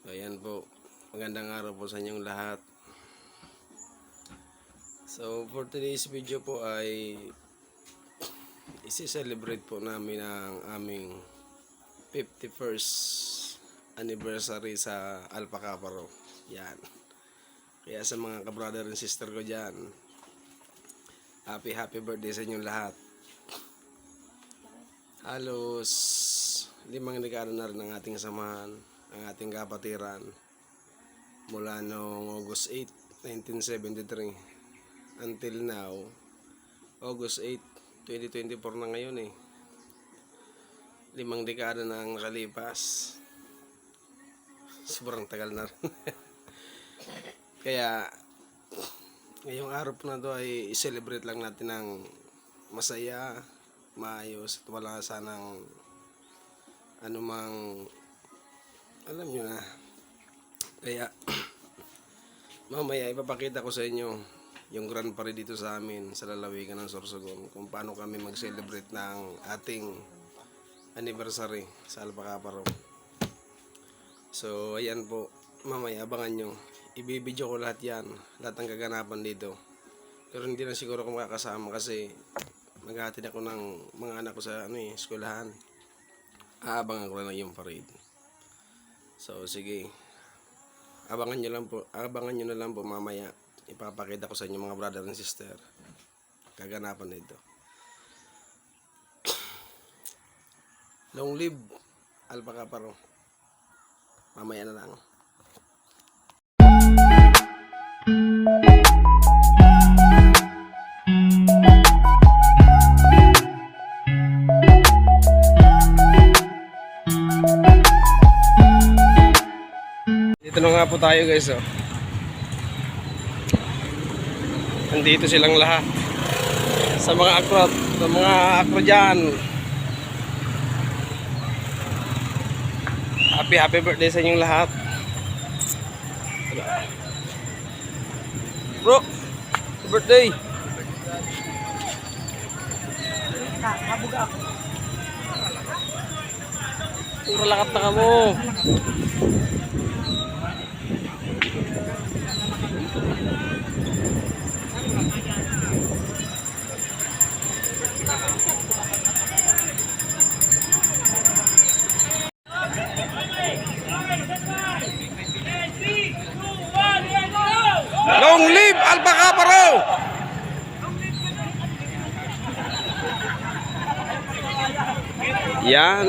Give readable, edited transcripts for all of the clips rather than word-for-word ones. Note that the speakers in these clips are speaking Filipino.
Ayan po, magandang araw po sa inyong lahat. So for today's video po ay isi-celebrate po namin ang aming 51st anniversary sa Alpha Kappa Rho. Yan. Kaya sa mga ka-brother and sister ko dyan, happy birthday sa inyong lahat. Halos 5 dekada na rin ang ating samahan, ang ating kapatiran mula noong August 8, 1973 until now, August 8, 2024 na ngayon eh. 5 dekada na ang nakalipas. Sobrang tagal na rin. Kaya ngayong araw po na to ay i-celebrate lang natin ng masaya, maayos at wala sanang anumang alam nyo na. Kaya mamaya ipapakita ko sa inyo yung grand parade dito sa amin sa lalawigan ng Sorsogon, kung paano kami mag-celebrate ng ating anniversary sa Alpha Kappa Rho. So ayan po, mamaya abangan nyo, ibibidyo ko lahat yan, lahat ng kaganapan dito. Pero hindi na siguro ako makakasama kasi maghahatid ako ng mga anak ko sa eskwelahan. Aabangan ko lang yung parade. So sige, abangan nyo na lang po mamaya. Ipapakita ko sa inyo mga brother and sister kaganapan nito. Long live Alpha Kappa Rho. Mamaya na lang. Dito na nga po tayo guys, oh. Nandito silang lahat. Sa mga akro dyan. Happy birthday sa inyong lahat. Bro, happy birthday. Puro lakat na ka mo. Long live Alpha Kappa Rho! Yan.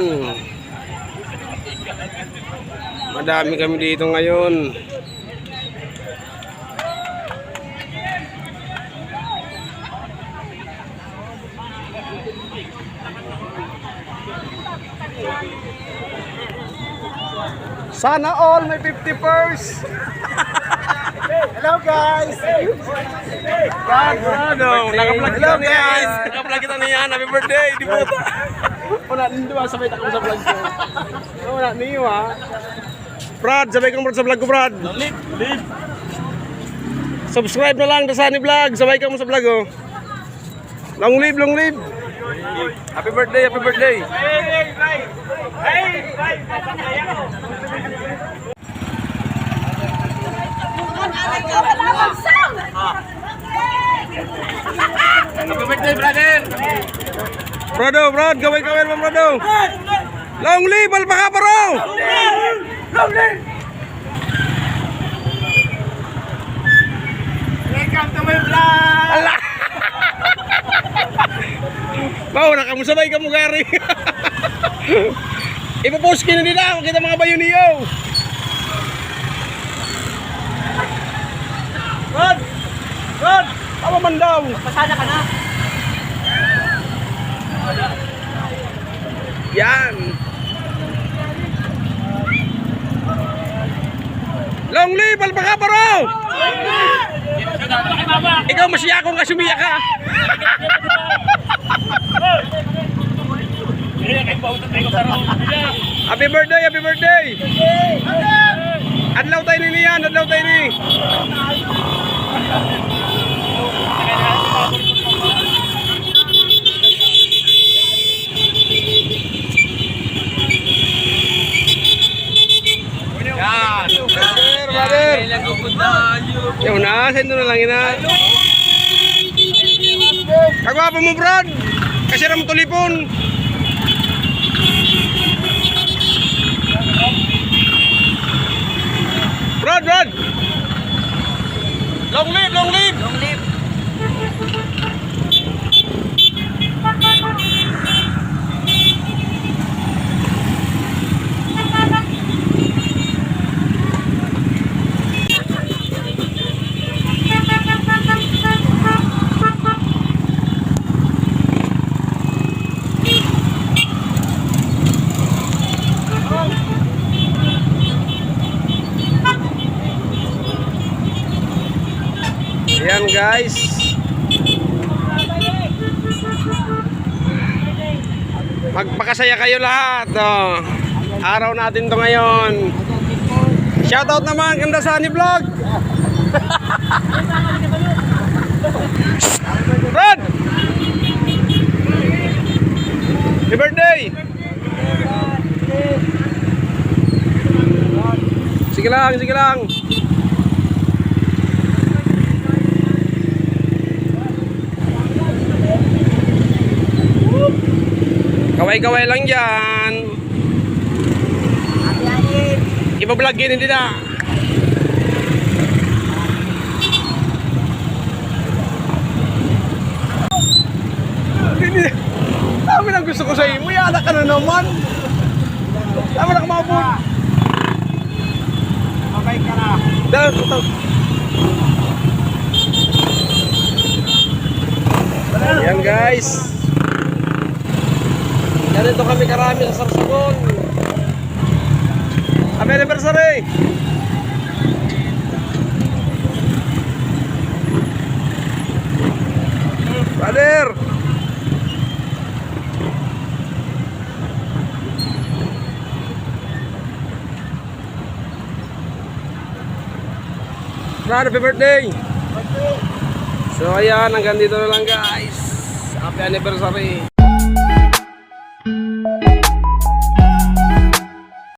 Madami kami dito ngayon. Sana all may 51st. Hello guys. Naka-vlog kita niyan. Naka-vlog kita niyan. Happy birthday, di buta. Wala niyo sabay ta ko sa vlog ko. Wala niyo ha. Brad, sabay kang sa vlog ko, Brad. Live. Subscribe na lang sa ni vlog. Sabay ka mo sa vlog ko. Long live. Happy birthday. Happy birthday, brother. Brad, gawin mo, Brado. Long live Alpha Kappa Rho. Long live. Welcome to my vlog. Allah. Bao na kamu sabay ka mo gari. Ipo-post kini nila kita mga bayo niyo. Rod! Tama man daw! Pasada ka na! Yan! Long live Alpha Kappa Rho! Ikaw masya akong kasumiya ka! Happy birthday! Adlaw tayo ni yan! Yan. Yung na, sendo na lang ina. Kagwapo mo, Brad. Kasi ram tulipon. Brad. Long live. Long live. Ayan guys. Magpakasaya kayo lahat. Oh. Araw natin to ngayon. Shoutout naman Ganda Sunny Vlog. Brad! Happy birthday! Sige lang. Kaway-kaway lang dyan. Iba-vlog yun, hindi na. Dami lang gusto ko sa iyo. Yana ka na naman. Dami lang kumabot. Okay ka na. Yan guys. Ganito kami karami sa Sarsagon. Happy anniversary! Brother! Brad, happy birthday! So ayan, hanggang dito na lang guys. Happy anniversary!